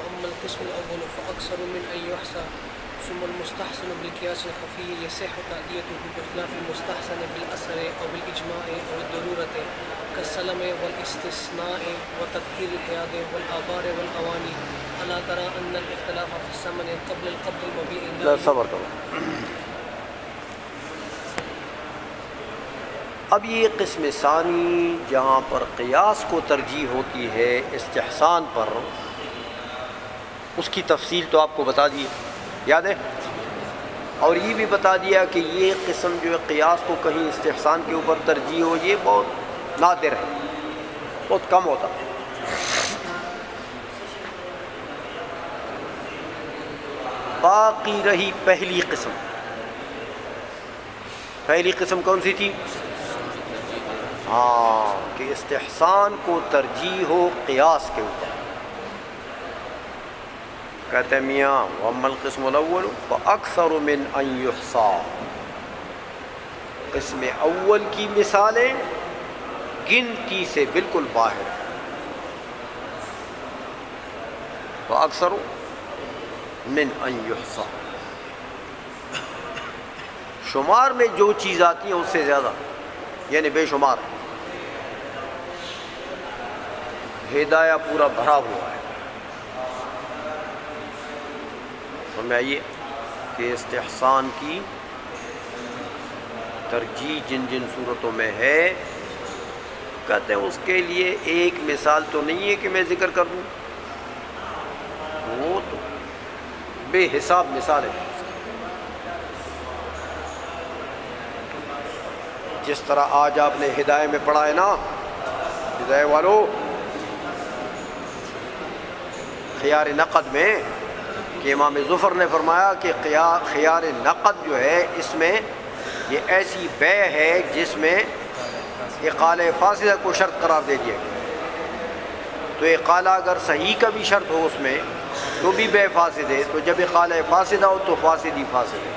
أما القسم الأول فأكثر من أن يحصى ثم المستحسن بالقياس الخفي يصح تأديته بخلاف المستحسن بالأثر أو بالإجماع أو الضرورة كالسلم والاستثناء وتطهير الحياد والآبار والأواني. ألا ترى أن الاختلاف في الثمن قبل القبض المبيع لا صبر کرو. اب یہ قسم ثانی جہاں پر قیاس کو ترجیح ہوتی ہے استحسان پر، اس کی تفصیل تو آپ کو بتا دی، یاد ہے، اور یہ بھی بتا دیا کہ یہ قسم جو ہے قیاس کو کہیں استحسان کے اوپر ترجیح ہو، یہ بہت نادر ہے، بہت کم ہوتا ہے. باقی رہی پہلی قسم. پہلی قسم کون سی تھی؟ ہاں، کہ استحسان کو ترجیح ہو قیاس کے اوپر. کہتے ہیں میاں وَأَمَّا الْقِسْمُ الْأَوَّلُ فَأَكْثَرُ مِنْ أَنْ يُحْصَى. قسم اول کی مثالیں گنتی سے بالکل باہر. فَأَكْثَرُ مِنْ أَنْ يُحْصَى، شمار میں جو چیز آتی ہے اس سے زیادہ، یعنی بے شمار ہے. ہدایہ پورا بھرا ہوا ہے. سمجھائیے کہ استحسان کی ترجیح جن جن صورتوں میں ہے، کہتے ہیں اس کے لیے ایک مثال تو نہیں ہے کہ میں ذکر کر دوں، وہ تو بے حساب مثال ہے. جس طرح آج آپ نے ہدایہ میں پڑھا ہے نا، ہدایہ والو، خیار نقد میں کہ امام ظفر نے فرمایا کہ خیار نقد جو ہے اس میں یہ ایسی بیع ہے جس میں اقالہ فاسدہ کو شرط قرار دے دیا گیا. تو اقالہ اگر صحیح کا بھی شرط ہو اس میں تو بھی بیع فاسد ہے، تو جب اقالہ فاسدہ ہو تو فاسد ہی فاسد ہے.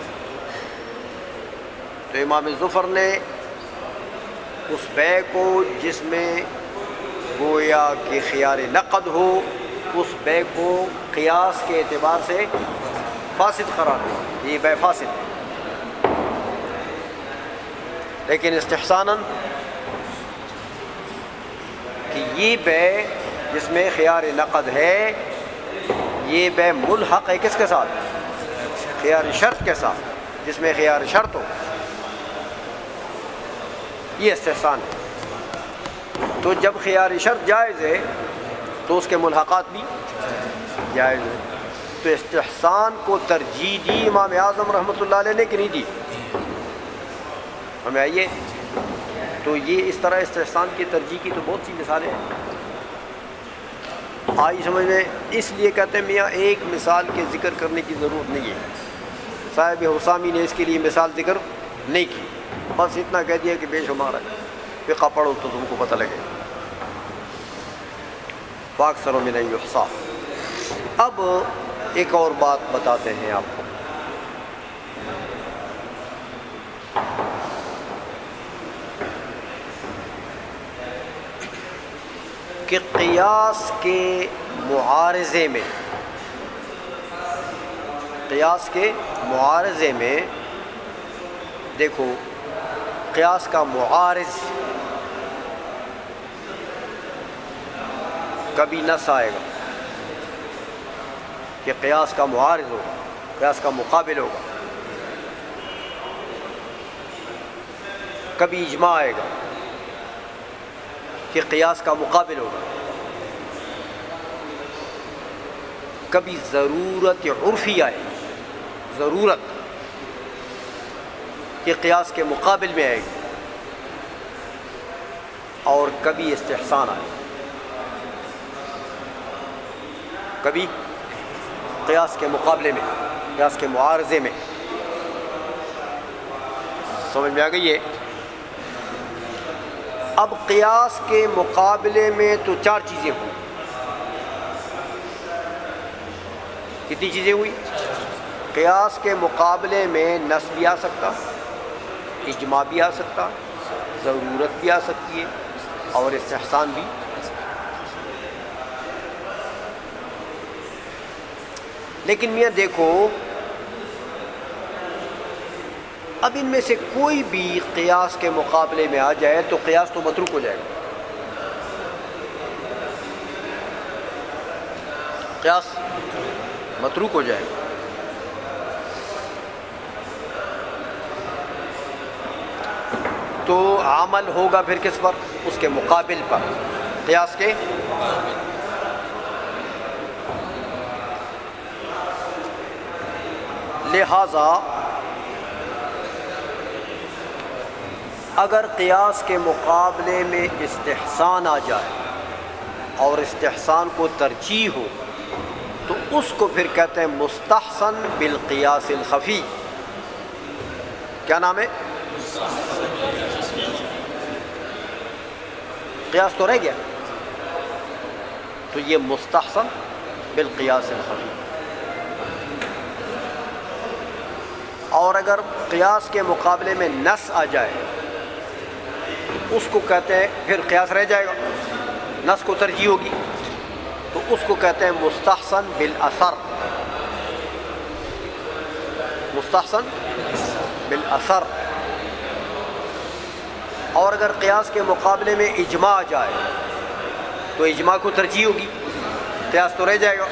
تو امام ظفر نے اس بیع کو جس میں گویا کہ خیار نقد ہو، اس بیع کو قیاس کے اعتبار سے فاسد قرار دیا، یہ بیع فاسد ہے. لیکن استحساناً کہ یہ بیع جس میں خیار نقد ہے، یہ بیع ملحق ہے کس کے ساتھ؟ خیار شرط کے ساتھ، جس میں خیار شرط ہو، یہ استحسان ہے. تو جب خیار شرط جائز ہے تو اس کے ملحقات بھی جائز ہے. تو استحسان کو ترجیح دی امام اعظم رحمۃ اللہ علیہ نے کہ نہیں دی؟ ہمیں آئیے، تو یہ اس طرح استحسان کی ترجیح کی تو بہت سی مثالیں ہیں. آئی سمجھ میں؟ اس لیے کہتے ہیں میاں ایک مثال کے ذکر کرنے کی ضرورت نہیں ہے. صاحب حسامی نے اس کے لیے مثال ذکر نہیں کی، بس اتنا کہہ دیا کہ بے شمار ہے. فقہ پڑھو تو تم کو پتہ لگے. فَأَكْثَرُ مِنْ أَنْ يُحْصَى. اب ایک اور بات بتاتے ہیں آپ کو. کہ قیاس کے معارضے میں دیکھو، قیاس کا معارض کبھی نص آئے گا کہ قیاس کا معارض ہوگا، قیاس کا مقابل ہوگا. کبھی اجماع آئے گا کہ قیاس کا مقابل ہوگا. کبھی ضرورت عرفی آئے، ضرورت کہ قیاس کے مقابل میں آئے گی، اور کبھی استحسان آئے، کبھی قیاس کے مقابلے میں، قیاس کے معارضے میں. سمجھ میں آ گئی ہے؟ اب قیاس کے مقابلے میں تو چار چیزیں ہوئی. کتنی چیزیں ہوئی؟ قیاس کے مقابلے میں نص بھی آ سکتا، اجماع بھی آ سکتا، ضرورت بھی آ سکتی ہے، اور استحسان بھی. لیکن میاں دیکھو اب ان میں سے کوئی بھی قیاس کے مقابلے میں آ جائے تو قیاس تو متروک ہو جائے گا، قیاس متروک ہو جائے گا۔ تو عمل ہوگا پھر کس پر؟ اس کے مقابل پر، قیاس کے لہذا اگر قیاس کے مقابلے میں استحسان آ جائے اور استحسان کو ترجیح ہو تو اس کو پھر کہتے ہیں مستحسن بالقیاس الخفی۔ کیا نام ہے؟ قیاس تو رہ گیا، تو یہ مستحسن بالقیاس الخفی۔ اور اگر قیاس کے مقابلے میں نص آ جائے اس کو کہتے ہیں، پھر قیاس رہ جائے گا، نص کو ترجیح ہوگی تو اس کو کہتے ہیں مستحسن بالاثر، مستحسن بالاثر۔ اور اگر قیاس کے مقابلے میں اجماع آ جائے تو اجماع کو ترجیح ہوگی، قیاس تو رہ جائے گا،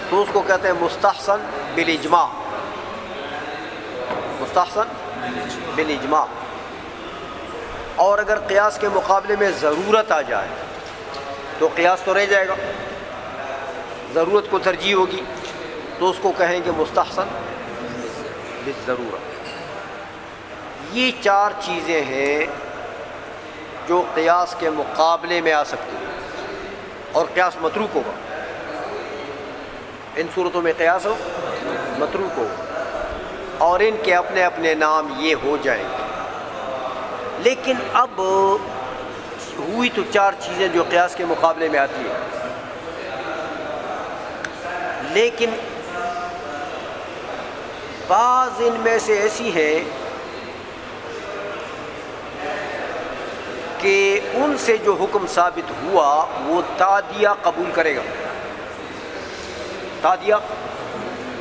تو اس کو کہتے ہیں مستحسن بالاجماع، مستحسن بالاجماع۔ اور اگر قیاس کے مقابلے میں ضرورت آ جائے تو قیاس تو رہ جائے گا، ضرورت کو ترجیح ہوگی تو اس کو کہیں گے مستحسن بالضرورت۔ یہ چار چیزیں ہیں جو قیاس کے مقابلے میں آ سکتی ہیں اور قیاس متروک ہوگا۔ ان صورتوں میں قیاس ہو متروک ہوگا اور ان کے اپنے اپنے نام یہ ہو جائیں گے۔ لیکن اب ہوئی تو چار چیزیں جو قیاس کے مقابلے میں آتی ہیں، لیکن بعض ان میں سے ایسی ہیں کہ ان سے جو حکم ثابت ہوا وہ تادیہ قبول کرے گا۔ تادیہ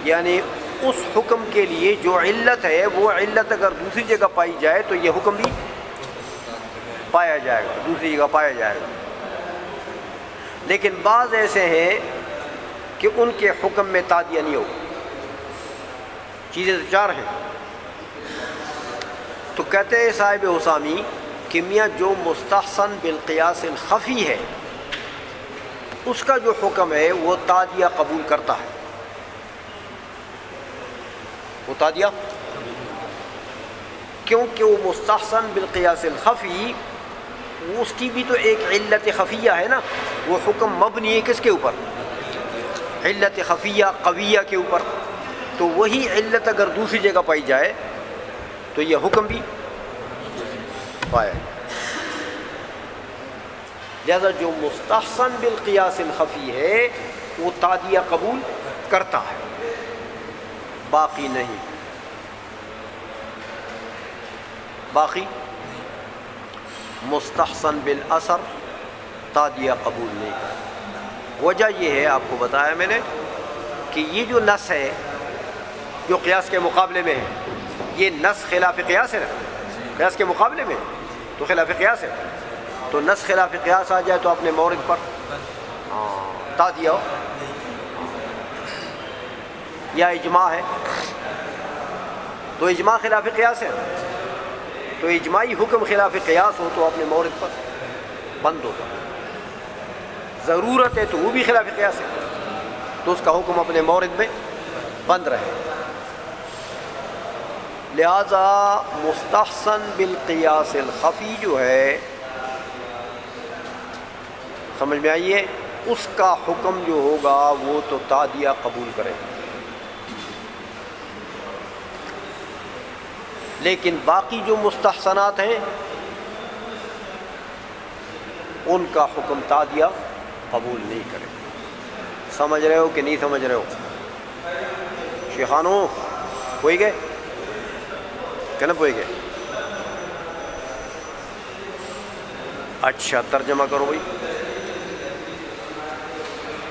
یعنی اس حکم کے لیے جو علت ہے وہ علت اگر دوسری جگہ پائی جائے تو یہ حکم بھی پایا جائے گا، دوسری جگہ پایا جائے گا۔ لیکن بعض ایسے ہیں کہ ان کے حکم میں تادیہ نہیں ہوگا۔ چیزیں تو چار ہیں۔ تو کہتے ہیں صاحب حسامی کہ میاں جو مستحسن بالقیاس الخفی ہے اس کا جو حکم ہے وہ تادیہ قبول کرتا ہے، وہ تادیہ، کیونکہ وہ مستحسن بالقیاس الخفی اس کی بھی تو ایک علت خفیہ ہے نا، وہ حکم مبنی ہے کس کے اوپر؟ علت خفیہ قویہ کے اوپر۔ تو وہی علت اگر دوسری جگہ پائی جائے تو یہ حکم بھی پایا جائے۔ لہذا جو مستحسن بالقیاس الخفی ہے وہ تادیہ قبول کرتا ہے، باقی نہیں، باقی مستحسن بالاثر تادیہ قبول نہیں کرتا۔ وجہ یہ ہے، آپ کو بتایا میں نے، کہ یہ جو نص ہے جو قیاس کے مقابلے میں ہے، یہ نص خلاف قیاس ہے نا، قیاس کے مقابلے میں تو خلاف قیاس ہے، تو نص خلاف قیاس آ جائے تو اپنے مورد پر تادیہ ہو، یا اجماع ہے تو اجماع خلاف قیاس ہے، تو اجماعی حکم خلاف قیاس ہو تو اپنے مورد پر بند ہوتا، ضرورت ہے تو وہ بھی خلاف قیاس ہے تو اس کا حکم اپنے مورد میں بند رہے۔ لہذا مستحسن بالقیاس الخفی جو ہے، سمجھ میں آئیے، اس کا حکم جو ہوگا وہ تو تادیہ قبول کرے گا، لیکن باقی جو مستحسنات ہیں ان کا حکم تادیہ قبول نہیں کرے گا۔ سمجھ رہے ہو کہ نہیں سمجھ رہے ہو؟ شیخانو ہوئی گئے کہ نہ ہوئی گئے؟ اچھا ترجمہ کرو بھائی۔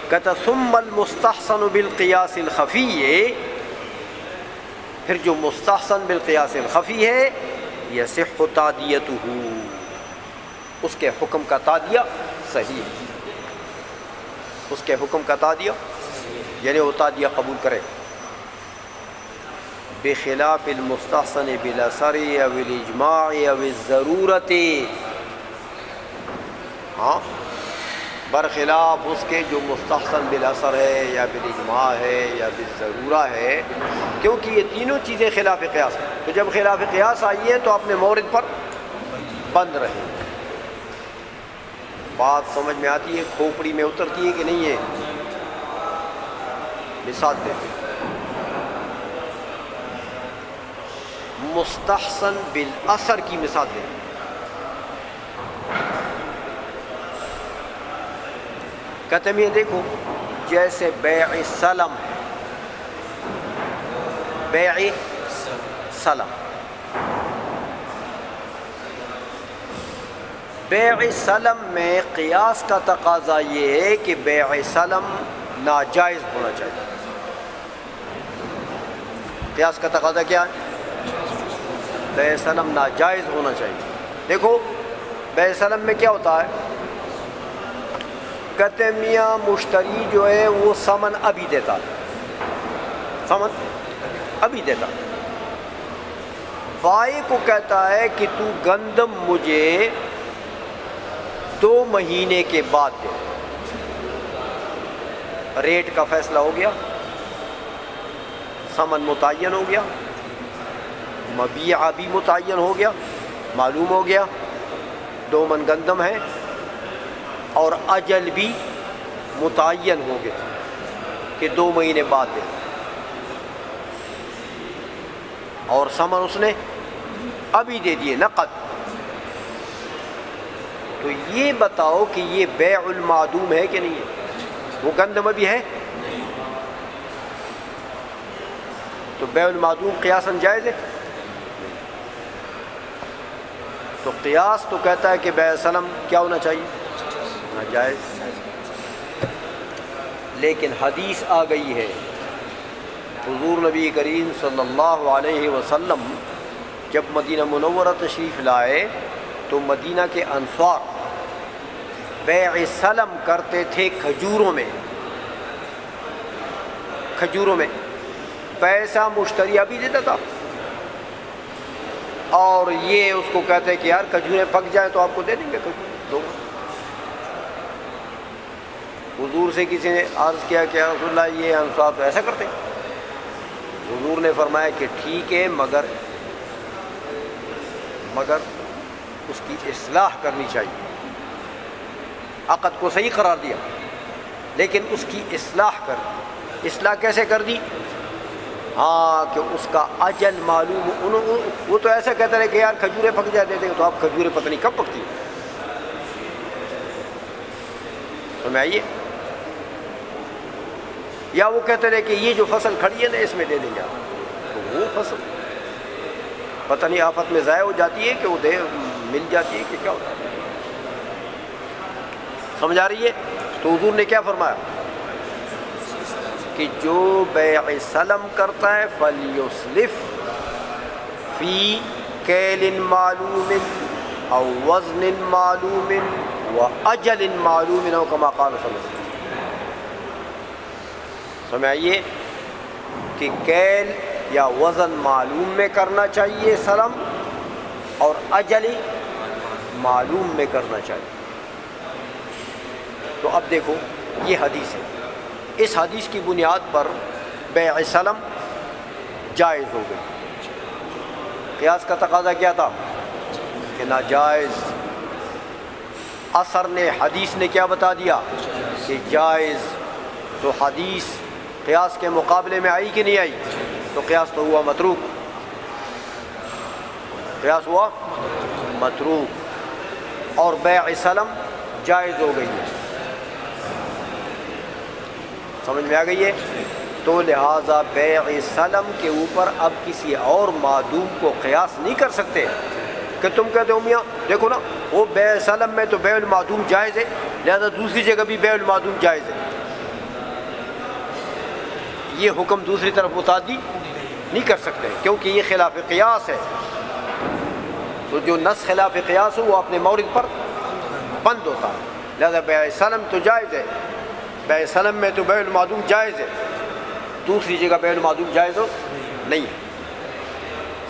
کہتا ثم المستحسن بالقیاس الخفی، پھر جو مستحسن بالقیاس الخفی ہے یصح تعدیتہ، اس کے حکم کا تعدیہ صحیح ہے، اس کے حکم کا تعدیہ یعنی وہ تعدیہ قبول کرے، بخلاف المستحسن بالاثر او الاجماع او الضرورت، ہاں برخلاف اس کے جو مستحسن بالاثر ہے یا بالاجماع ہے یا بالضرورہ ہے، کیونکہ یہ تینوں چیزیں خلاف قیاس ہیں، تو جب خلاف قیاس آئی ہے تو اپنے مورد پر بند رہے۔ بات سمجھ میں آتی ہے، کھوپڑی میں اترتی ہے کہ نہیں ہے؟ مثال دیتے مستحسن بالاثر کی مثال دیتے، کہتے ہیں یہ دیکھو جیسے بیع سلم ہے، بیع سلم، بیع سلم میں قیاس کا تقاضا یہ ہے کہ بیع سلم ناجائز ہونا چاہیے۔ قیاس کا تقاضا کیا ہے؟ بیع سلم ناجائز ہونا چاہیے۔ دیکھو بیع سلم میں کیا ہوتا ہے، کہتے میاں مشتری جو ہے وہ ثمن ابھی دیتا ہے، ثمن ابھی دیتا، بائع کو کہتا ہے کہ تو گندم مجھے 2 مہینے کے بعد دے، ریٹ کا فیصلہ ہو گیا، ثمن متعین ہو گیا، مبیعہ بھی متعین ہو گیا، معلوم ہو گیا 2 من گندم ہے، اور اجل بھی متعین ہو گیا کہ 2 مہینے بعد دے، اور ثمن اس نے ابھی دے دیے نقد۔ تو یہ بتاؤ کہ یہ بیع المعدوم ہے کہ نہیں ہے؟ وہ گندم ابھی ہے، تو بیع المعدوم قیاساً جائز ہے؟ تو قیاس تو کہتا ہے کہ بیع سلم کیا ہونا چاہیے؟ ناجائز، لیکن حدیث آ گئی ہے، حضور نبی کریم صلی اللہ علیہ وسلم جب مدینہ منورہ تشریف لائے تو مدینہ کے انصار بیع سلم کرتے تھے کھجوروں میں، کھجوروں میں پیسہ مشتری ابھی دیتا تھا، اور یہ اس کو کہتے کہ یار کھجوریں پک جائیں تو آپ کو دے دیں گے کھجور دو۔ حضور سے کسی نے عرض کیا کہ رسول اللہ یہ انصار تو ایسا کرتے ہیں، حضور نے فرمایا کہ ٹھیک ہے مگر اس کی اصلاح کرنی چاہیے، عقد کو صحیح قرار دیا لیکن اس کی اصلاح کر دی۔ اصلاح کیسے کر دی؟ ہاں کہ اس کا اجل معلوم، وہ تو ایسا کہتے رہے کہ یار کھجوریں پک جائے دیتے تو آپ کھجوریں پتہ نہیں کب پکتی ہیں، سمجھ آئیے؟ یا وہ کہتے رہے کہ یہ جو فصل کھڑی ہے نا اس میں دے دیں گے، تو وہ فصل پتہ نہیں آفت میں ضائع ہو جاتی ہے کہ وہ مل جاتی ہے کہ کیا ہوتا ہے، سمجھ آ رہی ہے؟ تو حضور نے کیا فرمایا کہ جو بیع سلم کرتا ہے فَلْيُسْلِفْ فِي كَيْلٍ مَعْلُومٍ أَوْ وَزْنٍ مَعْلُومٍ وَأَجَلٍ مَعْلُومٍ أو كما قال صلی اللہ علیہ وسلم۔ سمجھائیے کہ کیل یا وزن معلوم میں کرنا چاہیے سلم، اور اجل معلوم میں کرنا چاہیے۔ تو اب دیکھو یہ حدیث ہے، اس حدیث کی بنیاد پر بیع سلم جائز ہو گئی۔ قیاس کا تقاضا کیا تھا کہ ناجائز، اثر نے حدیث نے کیا بتا دیا کہ جائز، تو حدیث قیاس کے مقابلے میں آئی کہ نہیں آئی؟ تو قیاس تو ہوا متروک، قیاس ہوا متروک، اور بیع سلم جائز ہو گئی ہے۔ سمجھ میں آ گئی ہے؟ تو لہٰذا بیع سلم کے اوپر اب کسی اور معدوم کو قیاس نہیں کر سکتے کہ تم کہتے ہو میاں دیکھو نا وہ بیع سلم میں تو بیع المعدوم جائز ہے، لہذا دوسری جگہ بھی بیع المعدوم جائز ہے، یہ حکم دوسری طرف متعدی نہیں کر سکتے کیونکہ یہ خلاف قیاس ہے. تو جو نص خلاف قیاس ہو وہ اپنے مورد پر بند ہوتا ہے. لہذا بیع سلم تو جائز ہے، بیع سلم میں تو بیع المعدوم جائز ہے، دوسری جگہ بیع المعدوم جائز ہو نہیں ہے.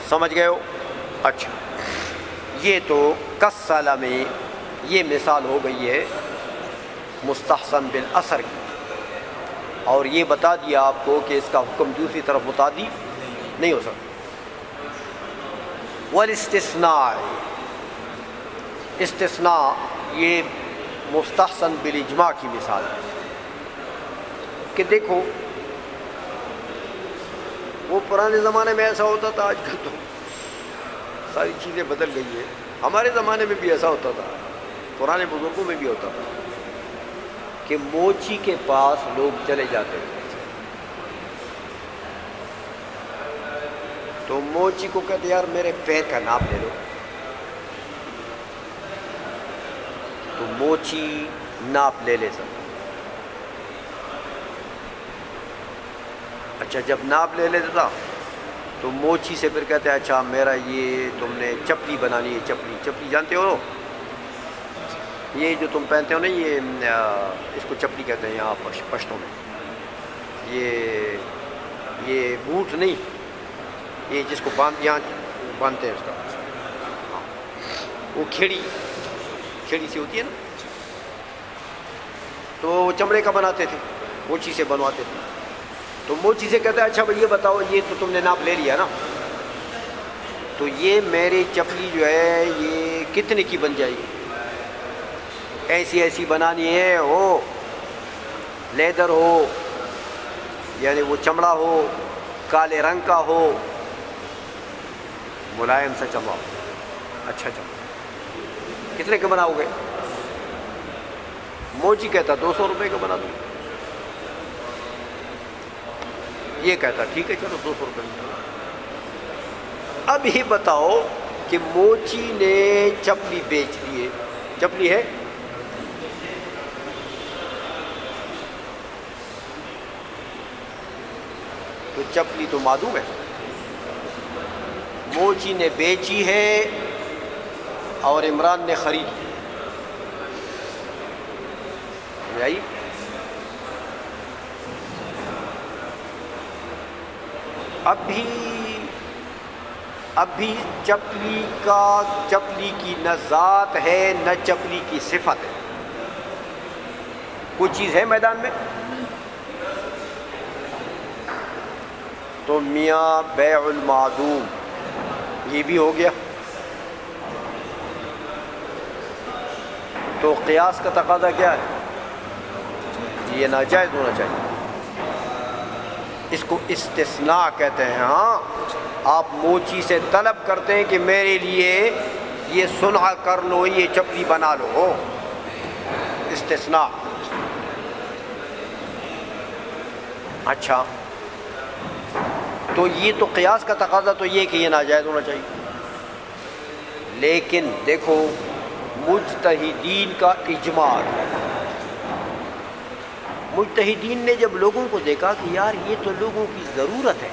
سمجھ گئے ہو؟ اچھا، یہ تو کالسلم میں یہ مثال ہو گئی ہے مستحسن بالاثر کی، اور یہ بتا دیا آپ کو کہ اس کا حکم دوسری طرف متعدی نہیں ہو سکتا. والاستثناء، استثناء یہ مستحسن بالاجماع کی مثال ہے کہ دیکھو وہ پرانے زمانے میں ایسا ہوتا تھا، آج کل تو ساری چیزیں بدل گئی ہیں. ہمارے زمانے میں بھی ایسا ہوتا تھا، پرانے بزرگوں میں بھی ہوتا تھا کہ موچی کے پاس لوگ چلے جاتے تھے تو موچی کو کہتے یار میرے پیر کا ناپ لے لو. تو موچی ناپ لے سکتا. اچھا، جب ناپ لے لیتا تھا تو موچی سے پھر کہتے ہیں اچھا میرا یہ تم نے چپلی بنانی ہے. چپلی جانتے ہو یہ جو تم پہنتے ہو نا، یہ اس کو چپلی کہتے ہیں یہاں پشتوں میں. یہ بوٹ نہیں، یہ جس کو یہاں باندھتے ہیں اس کا، وہ کھیڑی سی ہوتی ہے نا، تو وہ چمڑے کا بناتے تھے، موچی سے بنواتے تھے. تو موچی سے کہتا ہے اچھا بھائی یہ بتاؤ یہ تو تم نے ناپ لے لیا نا، تو یہ میری چپلی جو ہے یہ کتنے کی بن جائے گی؟ ایسی بنانی ہے، ہو لیدر ہو، یعنی وہ چمڑا ہو، کالے رنگ کا ہو، ملائم سا چمڑا ہو، اچھا چمڑا. کتنے کا بناؤ گے؟ موچی کہتا 200 روپے کا بنا دوں. یہ کہتا ٹھیک ہے چلو 200 روپے میں. اب یہ بتاؤ کہ موچی نے چپلی بیچ لی ہے، چپلی ہے تو چپلی تو معدوم ہے. موچی نے بیچی ہے اور عمران نے خرید لی. اب بھی چپلی کی نہ ذات ہے نہ چپلی کی صفت ہے. کوئی چیز ہے میدان میں تو میاں بیع المعدوم یہ بھی ہو گیا. تو قیاس کا تقاضا کیا ہے؟ یہ ناجائز ہونا چاہیے. اس کو استثناء کہتے ہیں. ہاں، آپ موچی سے طلب کرتے ہیں کہ میرے لیے یہ صنع کر لو، یہ چپلی بنا لو، استثناء. اچھا، تو یہ تو قیاس کا تقاضا تو یہ کہ یہ ناجائز ہونا چاہیے. لیکن دیکھو مجتہدین کا اجماع ہے. مجتہدین نے جب لوگوں کو دیکھا کہ یار یہ تو لوگوں کی ضرورت ہے،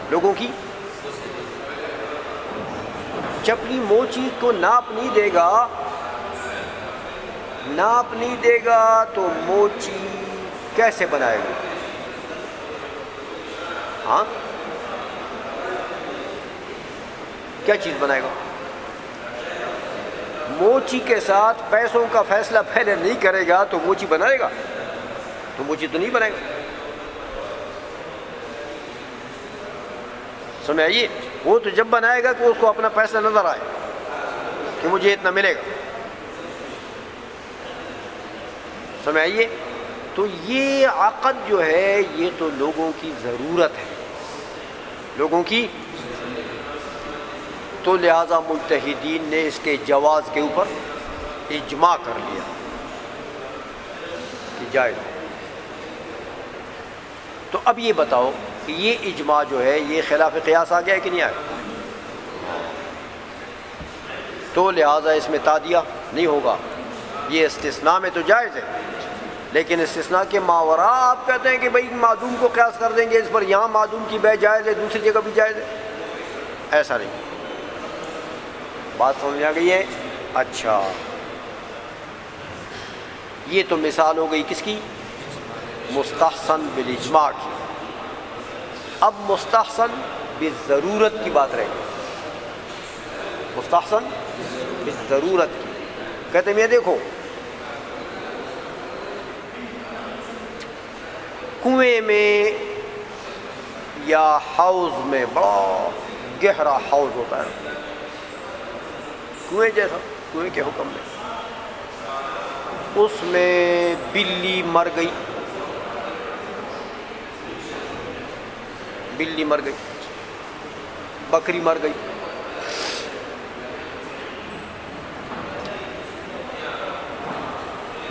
لوگوں کی چپلی موچی کو ناپ نہیں دے گا تو موچی کیسے بنائے گا؟ ہاں، کیا چیز بنائے گا؟ موچی کے ساتھ پیسوں کا فیصلہ پہلے نہیں کرے گا تو موچی بنائے گا؟ تو موچی تو نہیں بنائے گا. سمجھائیے، وہ تو جب بنائے گا کہ اس کو اپنا پیسہ نظر آئے کہ مجھے اتنا ملے گا. سمجھائیے، تو یہ عقد جو ہے یہ تو لوگوں کی ضرورت ہے، لوگوں کی. تو لہذا مجتہدین نے اس کے جواز کے اوپر اجماع کر لیا کہ جائز. تو اب یہ بتاؤ کہ یہ اجماع جو ہے یہ خلاف قیاس آ گیا ہے کہ نہیں آیا؟ تو لہذا اس میں تعدیہ نہیں ہوگا. یہ استثناء میں تو جائز ہے لیکن استثناء کے ماورا آپ کہتے ہیں کہ بھئی معدوم کو قیاس کر دیں گے اس پر، یہاں معدوم کی بے جائز ہے دوسری جگہ بھی جائز ہے، ایسا نہیں۔ بات سمجھ آ گئی ہے؟ اچھا، یہ تو مثال ہو گئی کس کی؟ مستحسن بالاجماع کی۔ اب مستحسن بالضرورت کی بات رہے گی، مستحسن بالضرورت کی۔ کہتے ہیں یہ دیکھو کنویں میں یا حوض میں، بڑا گہرا حوض ہوتا ہے کنویں جیسا، کنویں کے حکم میں، اس میں بلی مر گئی، بلی مر گئی، بکری مر گئی،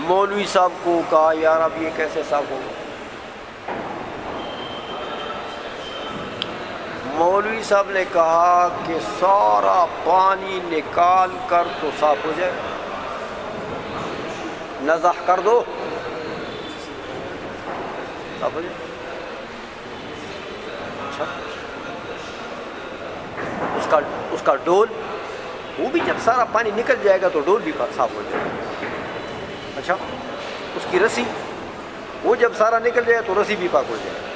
مولوی صاحب کو کہا یار اب یہ کیسے صاف ہوگا؟ مولوی صاحب نے کہا کہ سارا پانی نکال کر تو صاف ہو جائے، نضح کر دو صاف ہو جائے۔ اچھا، اس کا ڈول، وہ بھی جب سارا پانی نکل جائے گا تو ڈول بھی صاف ہو جائے گا۔ اچھا، اس کی رسی، وہ جب سارا نکل جائے تو رسی بھی پاک ہو جائے گا۔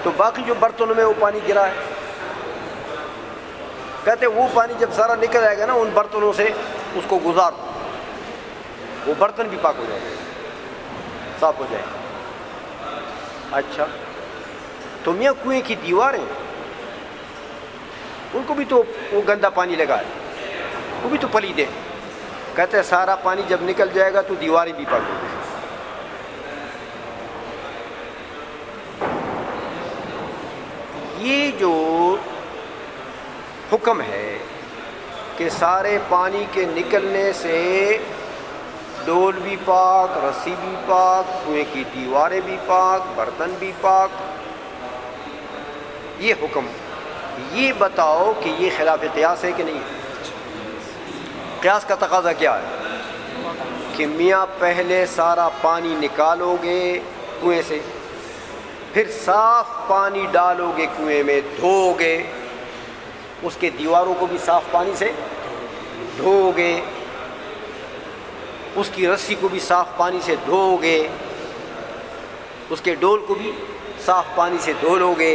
تو باقی جو برتنوں میں وہ پانی گرا ہے، کہتے وہ پانی جب سارا نکل جائے گا نا ان برتنوں سے، اس کو گزار دو، وہ برتن بھی پاک ہو جائے گا، صاف ہو جائے گا۔ اچھا، تو میاں کنویں کی دیواریں، ان کو بھی تو وہ گندا پانی لگا ہے، وہ بھی تو پلید ہے، کہتے ہیں سارا پانی جب نکل جائے گا تو دیواریں بھی پاک ہو جائیں گی۔ یہ جو حکم ہے کہ سارے پانی کے نکلنے سے ڈول بھی پاک، رسی بھی پاک، کنویں کی دیواریں بھی پاک، برتن بھی پاک، یہ حکم، یہ بتاؤ کہ یہ خلاف قیاس ہے کہ نہیں؟ قیاس کا تقاضا کیا ہے کہ میاں پہلے سارا پانی نکالو گے کنویں سے، پھر صاف پانی ڈالو گے کنویں میں، دھو گے، اس کے دیواروں کو بھی صاف پانی سے دھو گے، اس کی رسی کو بھی صاف پانی سے دھو گے، اس کے ڈول کو بھی صاف پانی سے دھو لو گے،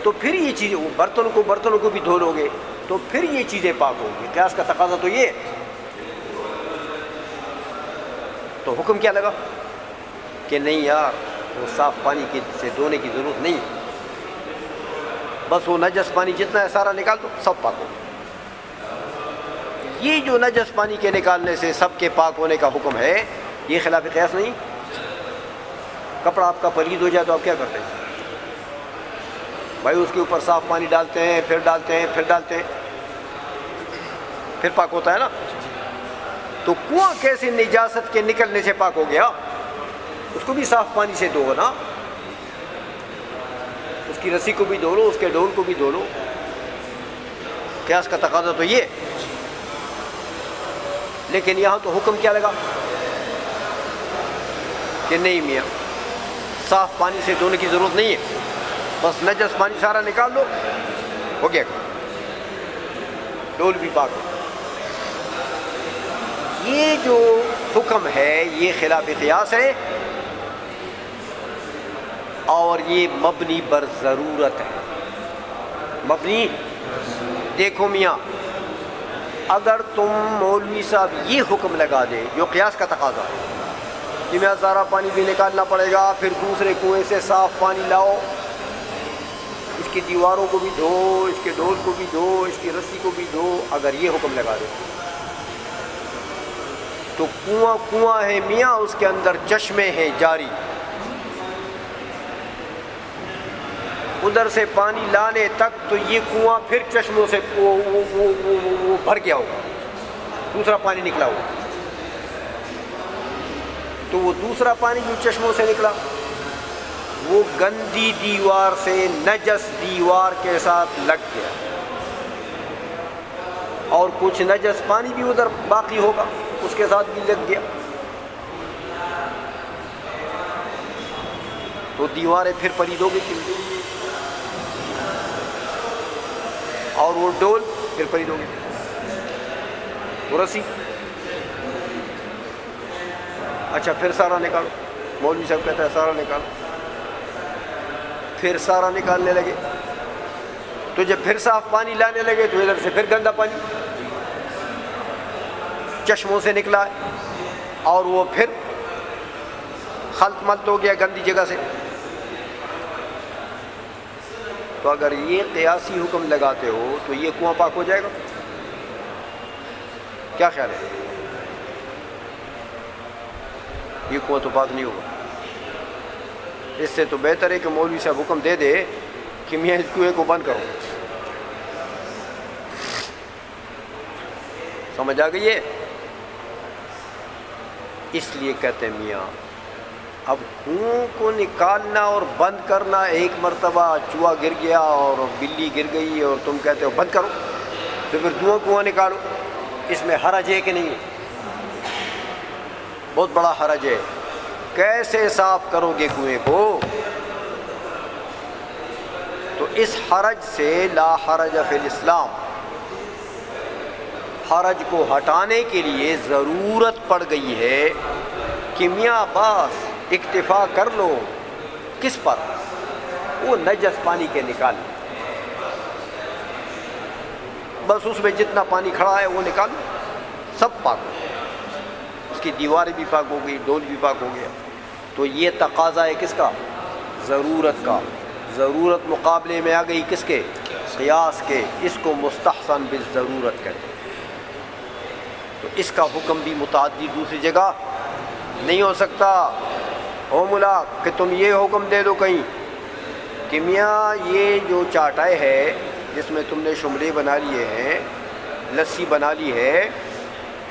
تو پھر یہ چیزیں، برتنوں کو بھی دھو لو گے، تو پھر یہ چیزیں پاک ہوں گی۔ قیاس کا تقاضا تو یہ، تو حکم کیا لگا کہ نہیں یار وہ صاف پانی سے دھونے کی ضرورت نہیں، بس وہ نجس پانی جتنا ہے سارا نکال دو، سب پاک ہو۔ یہ جو نجس پانی کے نکالنے سے سب کے پاک ہونے کا حکم ہے، یہ خلاف قیاس نہیں؟ کپڑا آپ کا پلید ہو جائے تو آپ کیا کرتے ہیں بھائی؟ اس کے اوپر صاف پانی ڈالتے ہیں، پھر ڈالتے ہیں، پھر ڈالتے ہیں، پھر پاک ہوتا ہے نا۔ تو کنواں کیسے نجاست کے نکلنے سے پاک ہو گیا؟ اس کو بھی صاف پانی سے دھو نا، اس کی رسی کو بھی دھو لو، اس کے ڈول کو بھی دھو لو۔ قیاس کا تقاضا تو یہ، لیکن یہاں تو حکم کیا لگا کہ نہیں میاں صاف پانی سے دھونے کی ضرورت نہیں ہے، بس نجس پانی سارا نکال دو، ہو گیا، ڈول بھی پاک ہو۔ یہ جو حکم ہے یہ خلاف قیاس ہے، اور یہ مبنی بر ضرورت ہے، مبنی۔ دیکھو میاں، اگر تم مولوی صاحب یہ حکم لگا دے جو قیاس کا تقاضا ہے کہ میں سارا پانی بھی نکالنا پڑے گا، پھر دوسرے کنویں سے صاف پانی لاؤ، اس کی دیواروں کو بھی دھو، اس کے ڈول کو بھی دھو، اس کی رسی کو بھی دھو، اگر یہ حکم لگا دے تو کنواں ہے میاں، اس کے اندر چشمے ہیں جاری، ادھر سے پانی لانے تک تو یہ کنواں پھر چشموں سے وہ بھر گیا ہوگا، دوسرا پانی نکلا ہوگا، تو وہ دوسرا پانی جو چشموں سے نکلا وہ گندی دیوار سے نجس دیوار کے ساتھ لگ گیا، اور کچھ نجس پانی بھی ادھر باقی ہوگا، اس کے ساتھ بھی لگ گیا، تو دیواریں پھر پلید ہو گئی، اور وہ ڈول پھر پلید ہو گئی، وہ رسی۔ اچھا پھر سارا نکالو، مولوی صاحب کہتا ہے سارا نکالو، پھر سارا نکالنے لگے، تو جب پھر صاف پانی لانے لگے تو ادھر سے پھر گندا پانی چشموں سے نکلا ہے، اور وہ پھر خلط ملط ہو گیا گندی جگہ سے۔ تو اگر یہ قیاسی حکم لگاتے ہو تو یہ کنواں پاک ہو جائے گا؟ کیا خیال ہے؟ یہ کنواں تو پاک نہیں ہوگا۔ اس سے تو بہتر ہے کہ مولوی صاحب حکم دے دے کہ میاں اس کنویں کو بند کرو۔ سمجھ آ گئی ہے؟ اس لیے کہتے ہیں میاں اب کنویں کو نکالنا اور بند کرنا، ایک مرتبہ چوہا گر گیا اور بلی گر گئی اور تم کہتے ہو بند کرو، تو پھر دوسرا کنواں نکالو، اس میں حرج ہے کہ نہیں ہے؟ بہت بڑا حرج ہے۔ کیسے صاف کرو گے کنویں کو؟ تو اس حرج سے لا حرج فی الاسلام، حرج کو ہٹانے کے لیے ضرورت پڑ گئی ہے کہ میاں عباس اکتفا کر لو، کس پر؟ وہ نجس پانی کے نکال، بس اس میں جتنا پانی کھڑا ہے وہ نکال، سب پاک ہو گیا، اس کی دیواریں بھی پاک ہو گئی، ڈول بھی پاک ہو گیا۔ تو یہ تقاضا ہے کس کا؟ ضرورت کا۔ ضرورت مقابلے میں آ گئی کس کے؟ قیاس کے۔ اس کو مستحسن بالضرورت کہتے ہیں۔ تو اس کا حکم بھی متعدی دوسری جگہ نہیں ہو سکتا۔ او مولا کہ تم یہ حکم دے دو کہیں کہ میاں یہ جو چاٹائی ہے جس میں تم نے شملے بنا لیے ہیں، لسی بنا لی ہے،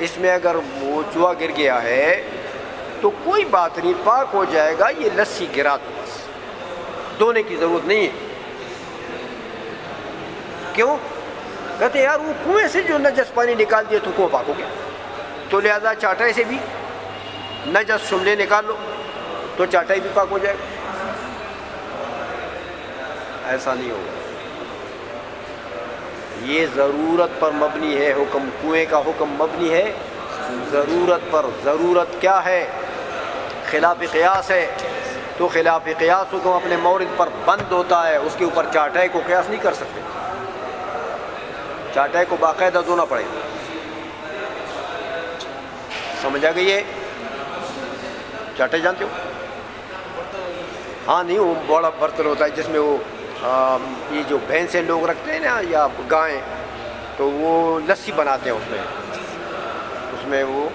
اس میں اگر وہ چوہا گر گیا ہے تو کوئی بات نہیں، پاک ہو جائے گا، یہ لسی گرا دو، بس دھونے کی ضرورت نہیں ہے۔ کیوں؟ کہتے یار وہ کنویں سے جو نجس پانی نکال دیا تو کنواں پاک ہو گیا، تو لہذا چاٹائی سے بھی نجس شملے نکال لو تو چاٹائی بھی پاک ہو جائے گا۔ ایسا نہیں ہوگا، یہ ضرورت پر مبنی ہے حکم۔ کنویں کا حکم مبنی ہے ضرورت پر۔ ضرورت کیا ہے؟ خلاف قیاس ہے، تو خلاف قیاس حکم اپنے مورد پر بند ہوتا ہے، اس کے اوپر چاٹائی کو قیاس نہیں کر سکتے، چاٹائی کو باقاعدہ دھونا پڑے گا۔ سمجھ آ گئی ہے؟ چاٹائی جانتے ہو؟ ہاں نہیں، وہ بڑا برتن ہوتا ہے جس میں وہ یہ جو بھینسیں لوگ رکھتے ہیں نا یا گائیں، تو وہ لسی بناتے ہیں، اس میں وہ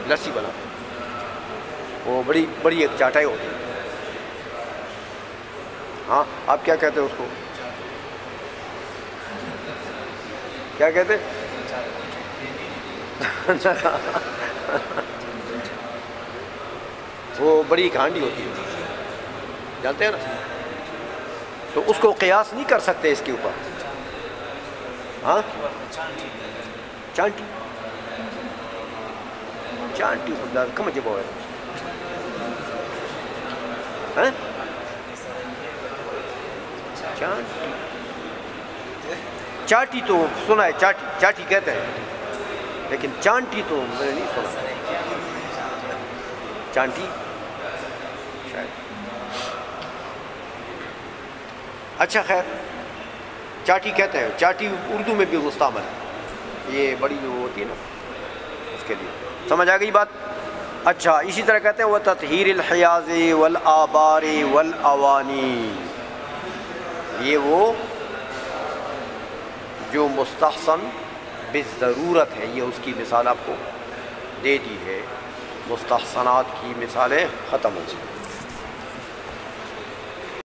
لسی بناتے ہیں، وہ بڑی بڑی ایک چاٹائی ہوتی ہے۔ ہاں آپ کیا کہتے ہیں اس کو؟ کیا کہتے ہیں؟ وہ بڑی ایک ہانڈی ہوتی ہے، جانتے ہیں نا؟ تو اس کو قیاس نہیں کر سکتے اس کے اوپر۔ ہاں چانٹی، چانٹی خدا کم جب ہے، چانٹی، چاٹی تو سنا ہے، چاٹی چاٹی کہتے ہیں، لیکن چانٹی تو میں نے نہیں سنا۔ چانٹی شاید، اچھا خیر، چاٹی کہتے ہیں، چاٹی اردو میں بھی مستعمل ہے، یہ بڑی جو ہوتی ہے نا اس کے لیے۔ سمجھ آ گئی بات؟ اچھا اسی طرح کہتے ہیں وَتَطْهِيرِ الْحِيَاضِ وَالْآبَارِ وَالْأَوَانِي، یہ وہ جو مستحسن بالضرورت ہے، یہ اس کی مثال آپ کو دے دی ہے، مستحسنات کی مثالیں ختم ہو گئی۔